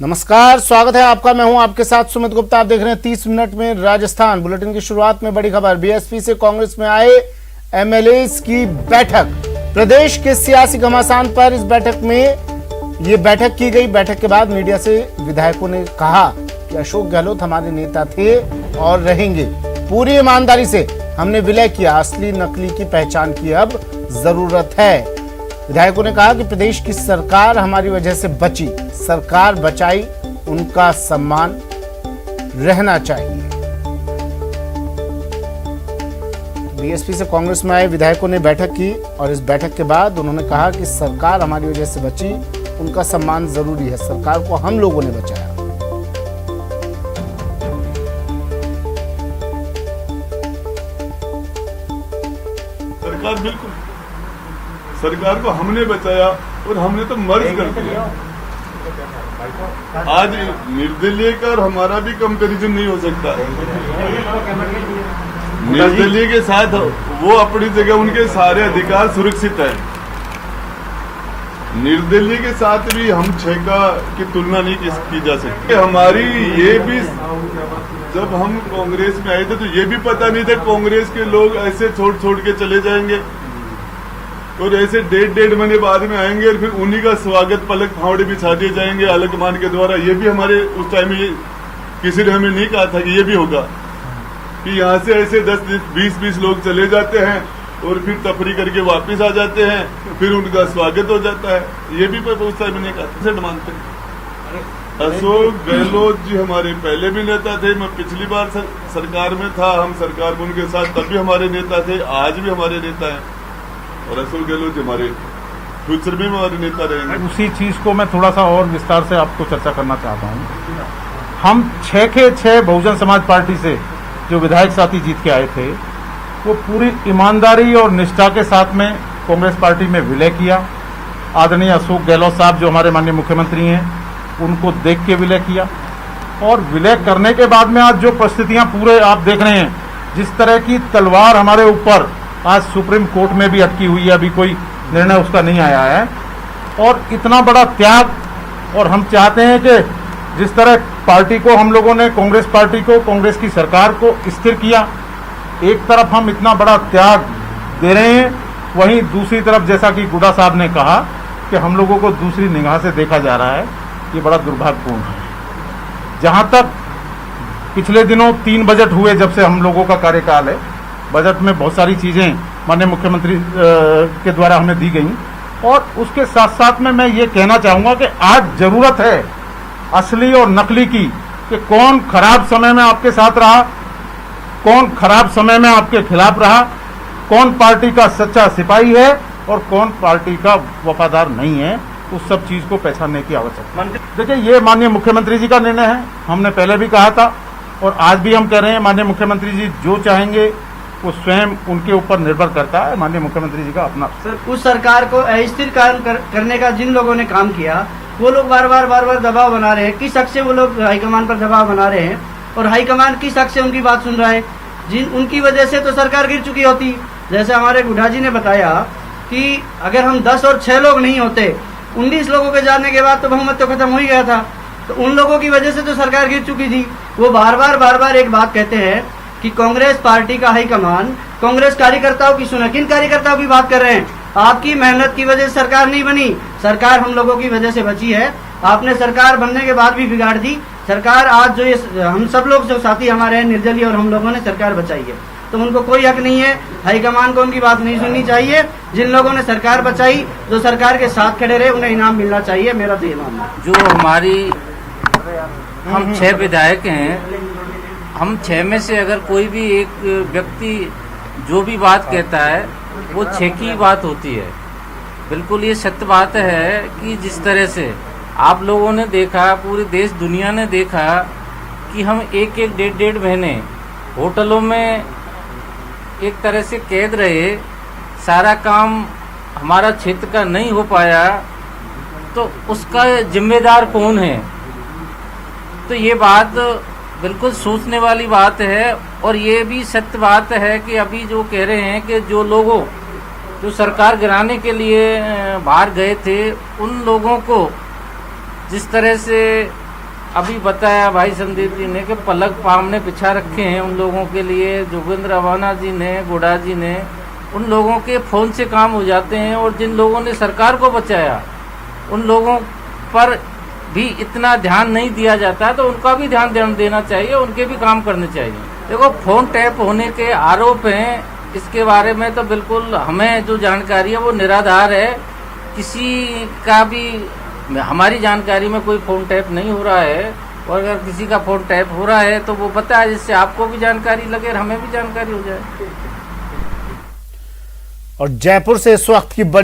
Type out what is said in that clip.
नमस्कार, स्वागत है आपका। मैं हूं आपके साथ सुमित गुप्ता। आप देख रहे हैं 30 मिनट में राजस्थान। बुलेटिन की शुरुआत में बड़ी खबर। बीएसपी से कांग्रेस में आए एमएलएस की बैठक। प्रदेश के सियासी घमासान पर इस बैठक में ये बैठक की गई। बैठक के बाद मीडिया से विधायकों ने कहा कि अशोक गहलोत हमारे नेता थे और रहेंगे। पूरी ईमानदारी से हमने विलय किया, असली नकली की पहचान की अब जरूरत है। विधायकों ने कहा कि प्रदेश की सरकार हमारी वजह से बची, सरकार बचाई, उनका सम्मान रहना चाहिए। बीएसपी से कांग्रेस में आए विधायकों ने बैठक की और इस बैठक के बाद उन्होंने कहा कि सरकार हमारी वजह से बची, उनका सम्मान जरूरी है। सरकार को हम लोगों ने बचाया। सरकार बिल्कुल, सरकार को हमने बचाया और हमने तो मर्ज कर दिया। आज निर्दलीय का और हमारा भी कंपैरिजन नहीं हो सकता। निर्दलीय के साथ वो अपनी जगह, उनके सारे अधिकार सुरक्षित है। निर्दलीय के साथ भी हम 6 की तुलना नहीं की जा सकती। हमारी ये भी, जब हम कांग्रेस में आए थे तो ये भी पता नहीं था कांग्रेस के लोग ऐसे छोड़ के चले जाएंगे और ऐसे डेढ़ महीने बाद में आएंगे और फिर उन्हीं का स्वागत पलक फावड़े बिछा दिए जाएंगे आलकमान के द्वारा। ये भी हमारे उस टाइम में किसी ने हमें नहीं कहा था कि ये भी होगा कि यहाँ से ऐसे 10-20 लोग चले जाते हैं और फिर तफरी करके वापस आ जाते हैं, फिर उनका स्वागत हो जाता है। ये भी उस टाइम में नहीं कहा था। मानते हैं अशोक गहलोत जी हमारे पहले भी नेता थे। मैं पिछली बार सरकार में था, हम सरकार में उनके साथ, तब भी हमारे नेता थे, आज भी हमारे नेता हैं और अशोक गहलोत जी हमारे फ्यूचर में हमारे नेता रहेंगे। उसी चीज को मैं थोड़ा सा और विस्तार से आपको चर्चा करना चाहता हूँ। हम 6 के 6 बहुजन समाज पार्टी से जो विधायक साथी जीत के आए थे, वो पूरी ईमानदारी और निष्ठा के साथ में कांग्रेस पार्टी में विलय किया। आदरणीय अशोक गहलोत साहब जो हमारे माननीय मुख्यमंत्री हैं, उनको देख के विलय किया और विलय करने के बाद में आज जो परिस्थितियां पूरे आप देख रहे हैं, जिस तरह की तलवार हमारे ऊपर आज सुप्रीम कोर्ट में भी अटकी हुई है, अभी कोई निर्णय उसका नहीं आया है, और इतना बड़ा त्याग। और हम चाहते हैं कि जिस तरह पार्टी को हम लोगों ने, कांग्रेस पार्टी को, कांग्रेस की सरकार को स्थिर किया, एक तरफ हम इतना बड़ा त्याग दे रहे हैं, वहीं दूसरी तरफ जैसा कि गुड्डा साहब ने कहा कि हम लोगों को दूसरी निगाह से देखा जा रहा है। ये बड़ा दुर्भाग्यपूर्ण है। जहां तक पिछले दिनों 3 बजट हुए जब से हम लोगों का कार्यकाल है, बजट में बहुत सारी चीजें माननीय मुख्यमंत्री के द्वारा हमें दी गई, और उसके साथ साथ में मैं ये कहना चाहूंगा कि आज जरूरत है असली और नकली की, कि कौन खराब समय में आपके साथ रहा, कौन खराब समय में आपके खिलाफ रहा, कौन पार्टी का सच्चा सिपाही है और कौन पार्टी का वफादार नहीं है। उस सब चीज को पहचानने की आवश्यकता। देखिए, ये माननीय मुख्यमंत्री जी का निर्णय है। हमने पहले भी कहा था और आज भी हम कह रहे हैं, माननीय मुख्यमंत्री जी जो चाहेंगे वो स्वयं उनके ऊपर निर्भर करता है। माननीय मुख्यमंत्री जी का अपना उस सरकार को अस्थिर करने का जिन लोगों ने काम किया, वो लोग बार बार दबाव बना रहे हैं। किस हक से वो लोग हाईकमान पर दबाव बना रहे हैं और हाईकमान किस हक से उनकी बात सुन रहा है? उनकी वजह से तो सरकार गिर चुकी होती। जैसे हमारे गुड्डा जी ने बताया कि अगर हम 10 और 6 लोग नहीं होते, 19 लोगों के जाने के बाद तो बहुमत तो खत्म हो ही गया था। तो उन लोगों की वजह से तो सरकार गिर चुकी थी। वो बार बार एक बात कहते हैं कि कांग्रेस पार्टी का हाईकमान कांग्रेस कार्यकर्ताओं की सुना। किन कार्यकर्ताओं की बात कर रहे हैं? आपकी मेहनत की वजह से सरकार नहीं बनी, सरकार हम लोगों की वजह से बची है। आपने सरकार बनने के बाद भी बिगाड़ दी सरकार। आज जो ये हम सब लोग जो साथी हमारे हैं निर्दलीय और हम लोगों ने सरकार बचाई है, तो उनको कोई हक नहीं है, हाईकमान को उनकी बात नहीं सुननी चाहिए। जिन लोगों ने सरकार बचाई, जो सरकार के साथ खड़े रहे, उन्हें इनाम मिलना चाहिए। मेरा तो ये मानना है। जो हमारी हम 6 विधायक हैं, हम 6 में से अगर कोई भी एक व्यक्ति जो भी बात कहता है वो 6 की बात होती है। बिल्कुल ये सत्य बात है कि जिस तरह से आप लोगों ने देखा, पूरी देश दुनिया ने देखा कि हम एक डेढ़ महीने होटलों में एक तरह से कैद रहे, सारा काम हमारा क्षेत्र का नहीं हो पाया, तो उसका जिम्मेदार कौन है? तो ये बात बिल्कुल सोचने वाली बात है। और ये भी सत्य बात है कि अभी जो कह रहे हैं कि जो लोगों जो सरकार गिराने के लिए बाहर गए थे, उन लोगों को जिस तरह से अभी बताया भाई संदीप जी ने कि पलक पाम ने बिछा रखे हैं उन लोगों के लिए, जोगिंद्र अवाना जी ने, गुड़ा जी ने, उन लोगों के फ़ोन से काम हो जाते हैं। और जिन लोगों ने सरकार को बचाया उन लोगों पर भी इतना ध्यान नहीं दिया जाता है, तो उनका भी ध्यान देना चाहिए, उनके भी काम करने चाहिए। देखो, फोन टैप होने के आरोप हैं, इसके बारे में तो बिल्कुल हमें जो जानकारी है वो निराधार है। किसी का भी हमारी जानकारी में कोई फोन टैप नहीं हो रहा है, और अगर किसी का फोन टैप हो रहा है तो वो बताए, जिससे आपको भी जानकारी लगे और हमें भी जानकारी हो जाए। और जयपुर से इस वक्त की बड़ी